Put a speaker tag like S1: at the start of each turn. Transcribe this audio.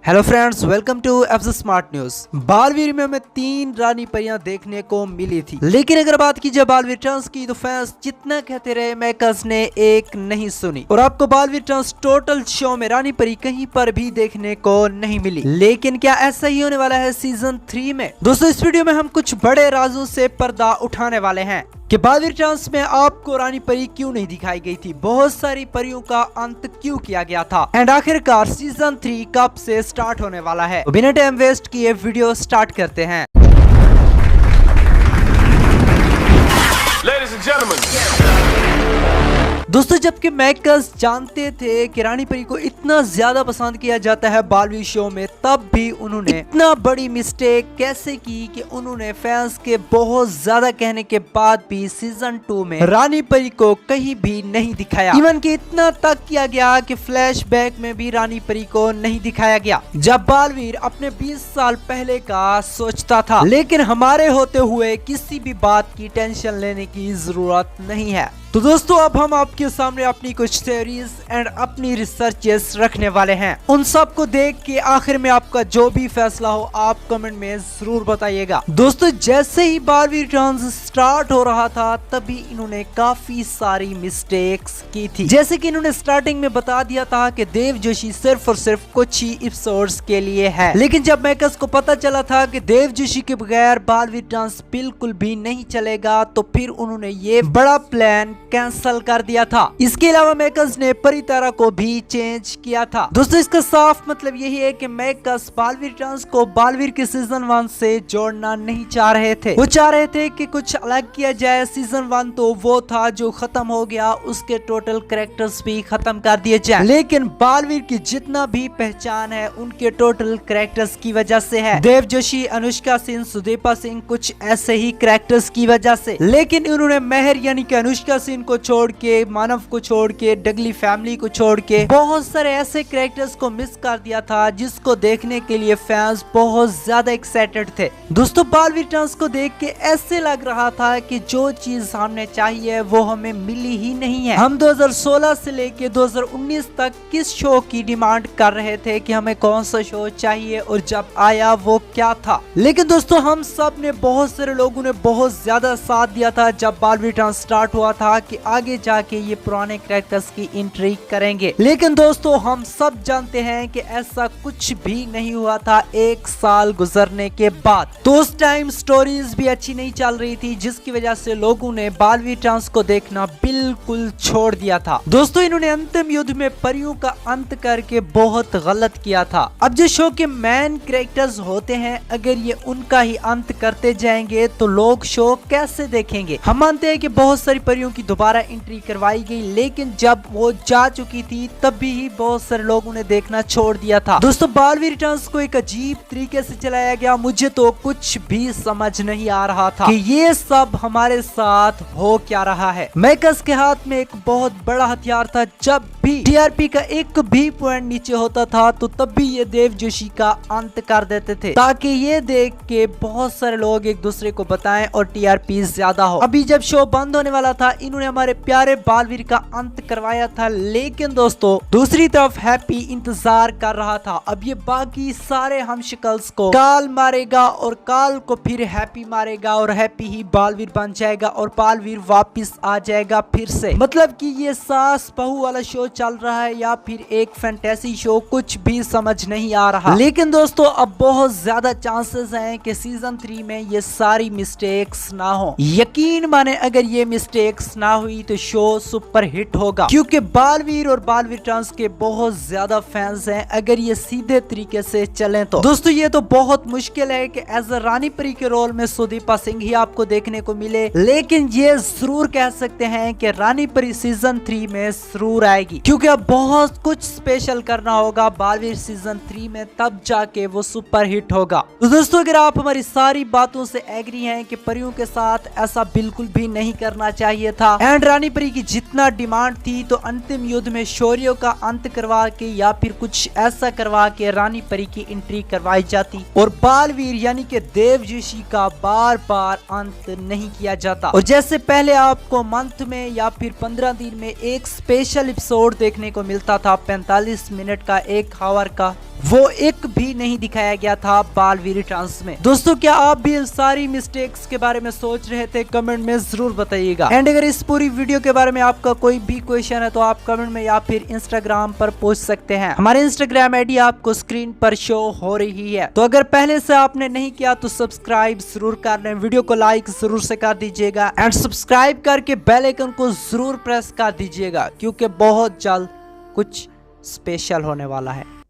S1: Hello friends, welcome to F smart news. Baalveer में हमें 3 रानी परियां देखने को मिली थी, लेकिन अगर बात की जाए बालवीर रिटर्न्स की तो फैंस जितना कहते रहे मेकर्स ने एक नहीं सुनी और आपको बालवीर रिटर्न्स टोटल शो में रानी परी कहीं पर भी देखने को नहीं मिली। लेकिन क्या ऐसा ही होने वाला है सीजन 3 में? दोस्तों, इस वीडियो में हम कुछ बड़े राजों से पर्दा उठाने वाले हैं कि बालवीर रिटर्न्स में आपको रानी परी क्यों नहीं दिखाई गई थी, बहुत सारी परियों का अंत क्यों किया गया था एंड आखिरकार सीजन 3 कब से स्टार्ट होने वाला है। तो बिना टाइम वेस्ट किए वीडियो स्टार्ट करते हैं।
S2: Ladies and gentlemen.
S1: दोस्तों, जबकि मेकर्स जानते थे कि रानी परी को इतना ज्यादा पसंद किया जाता है बालवीर शो में, तब भी उन्होंने इतना बड़ी मिस्टेक कैसे की कि उन्होंने फैंस के बहुत ज्यादा कहने के बाद भी सीजन 2 में रानी परी को कहीं भी नहीं दिखाया। इवन कि इतना तक किया गया कि फ्लैशबैक में भी रानी परी को नहीं दिखाया गया, जब बालवीर अपने 20 साल पहले का सोचता था। लेकिन हमारे होते हुए किसी भी बात की टेंशन लेने की जरूरत नहीं है। तो दोस्तों, अब हम आपके सामने अपनी कुछ थ्योरीज एंड अपनी रिसर्चेस रखने वाले हैं। उन सब को देख के आखिर में आपका जो भी फैसला हो आप कमेंट में जरूर बताइएगा। दोस्तों, जैसे ही बालवीर रिटर्न्स स्टार्ट हो रहा था तभी इन्होंने काफी सारी मिस्टेक्स की थी। जैसे कि इन्होंने स्टार्टिंग में बता दिया था कि देव जोशी सिर्फ और सिर्फ कुछ ही एपिसोड्स के लिए है, लेकिन जब मेकर्स को पता चला था कि देव जोशी के बगैर बालवीर रिटर्न्स बिल्कुल भी नहीं चलेगा, तो फिर उन्होंने ये बड़ा प्लान कैंसल कर दिया था। इसके अलावा मेकर्स ने परितारा को भी चेंज किया था। दोस्तों, इसका साफ मतलब यही है कि मेकर्स बालवीर रिटर्न्स को बालवीर के सीजन 1 से जोड़ना नहीं चाह रहे थे। वो चाह रहे थे कि कुछ अलग किया जाए। सीजन 1 तो वो था जो खत्म हो गया, उसके टोटल कैरेक्टर्स भी खत्म कर दिए जाए, लेकिन बालवीर की जितना भी पहचान है उनके टोटल कैरेक्टर्स की वजह से है। देव जोशी, अनुष्का सिंह, सुदीपा सिंह, कुछ ऐसे ही कैरेक्टर्स की वजह से। लेकिन उन्होंने मेहर यानी कि अनुष्का सिंह को छोड़ के, मानव को छोड़ के, डगली फैमिली को छोड़ के बहुत सारे ऐसे कैरेक्टर्स को मिस कर दिया था जिसको देखने के लिए फैंस बहुत ज्यादा एक्साइटेड थे। दोस्तों, बालवीर रिटर्न्स को देख के ऐसे लग रहा था कि जो चीज हमें चाहिए वो हमें मिली ही नहीं है। हम 2016 से लेके 2019 तक किस शो की डिमांड कर रहे थे कि हमें कौन सा शो चाहिए, और जब आया वो क्या था। लेकिन दोस्तों, हम सब ने, बहुत सारे लोगों ने बहुत ज्यादा साथ दिया था जब बालवीर रिटर्न्स स्टार्ट हुआ था कि आगे जाके ये पुराने कैरेक्टर्स की एंट्री करेंगे। लेकिन दोस्तों, हम सब जानते हैं कि ऐसा कुछ भी नहीं हुआ था। 1 साल गुजरने के बाद तो उस टाइम स्टोरीज भी अच्छी नहीं चल रही थी, जिसकी वजह से लोगों ने बालवीर रिटर्न्स को देखना बिल्कुल छोड़ दिया था। दोस्तों, इन्होंने अंतिम युद्ध में परियों का अंत करके बहुत गलत किया था। अब जो शो के मेन कैरेक्टर्स होते हैं, अगर ये उनका ही अंत करते जाएंगे तो लोग शो कैसे देखेंगे? हम मानते हैं कि बहुत सारी परियों की दोबारा एंट्री करवाई गई, लेकिन जब वो जा चुकी थी तब भी बहुत सारे लोगों ने देखना छोड़ दिया था। दोस्तों, बालवीर रिटर्न्स को एक अजीब तरीके से चलाया गया। मुझे तो कुछ भी समझ नहीं आ रहा था कि ये सब हमारे साथ हो क्या रहा है। मेकर्स के हाथ में एक बहुत बड़ा हथियार था। जब भी टीआरपी का एक भी पॉइंट नीचे होता था तो तब भी ये देव जोशी का अंत कर देते थे, ताकि ये देख के बहुत सारे लोग एक दूसरे को बताएं और टीआरपी ज्यादा हो। अभी जब शो बंद होने वाला था, इन्होंने हमारे प्यारे बालवीर का अंत करवाया था, लेकिन दोस्तों दूसरी तरफ हैप्पी इंतजार कर रहा था। अब ये बाकी सारे हमशक्ल्स को काल मारेगा और काल को फिर हैप्पी मारेगा और हैप्पी ही बालवीर बन जाएगा और बालवीर वापस आ जाएगा फिर से। मतलब कि ये सास बहू वाला शो चल रहा है या फिर एक फैंटेसी शो, कुछ भी समझ नहीं आ रहा। लेकिन दोस्तों, अब बहुत ज्यादा चांसेस हैं कि सीजन 3 में ये सारी मिस्टेक्स ना हो। यकीन माने, अगर ये मिस्टेक्स ना हुई तो शो सुपर हिट होगा, क्योंकि बालवीर और बालवीर रिटर्न्स के बहुत ज्यादा फैंस हैं अगर ये सीधे तरीके से चलें तो। दोस्तों, ये तो बहुत मुश्किल है कि एज अ रानी परी के रोल में सुदीपा सिंह ही आपको देखने को मिले, लेकिन ये जरूर कह सकते हैं कि रानी परी सीजन 3 में जरूर आएगी, क्योंकि अब बहुत कुछ स्पेशल करना होगा बालवीर सीजन 3 में, तब जाके वो सुपर हिट होगा। तो दोस्तों, अगर आप हमारी सारी बातों से एग्री हैं कि परियों के साथ ऐसा बिल्कुल भी नहीं करना चाहिए था एंड रानी परी की जितना डिमांड थी, तो अंतिम युद्ध में शौर्यों का अंत करवा के या फिर कुछ ऐसा करवा के रानी परी की एंट्री करवाई जाती और बालवीर यानी कि देव जोशी का बार बार अंत नहीं किया जाता। और जैसे पहले आपको मंथ में या फिर 15 दिन में एक स्पेशल एपिसोड देखने को मिलता था, 45 मिनट का, 1 आवर का, वो एक भी नहीं दिखाया गया था बालवीर रिटर्न्स में। दोस्तों क्या आप भी इन सारी मिस्टेक्स के बारे में सोच रहे थे? कमेंट में जरूर बताइएगा। एंड अगर इस पूरी वीडियो के बारे में आपका कोई भी क्वेश्चन है तो आप कमेंट में या फिर इंस्टाग्राम पर पूछ सकते हैं। हमारे इंस्टाग्राम आईडी आपको स्क्रीन पर शो हो रही है। तो अगर पहले से आपने नहीं किया तो सब्सक्राइब जरूर कर लें, वीडियो को लाइक जरूर से कर दीजिएगा एंड सब्सक्राइब करके बेल आइकन को जरूर प्रेस कर दीजिएगा, क्योंकि बहुत जल्द कुछ स्पेशल होने वाला है।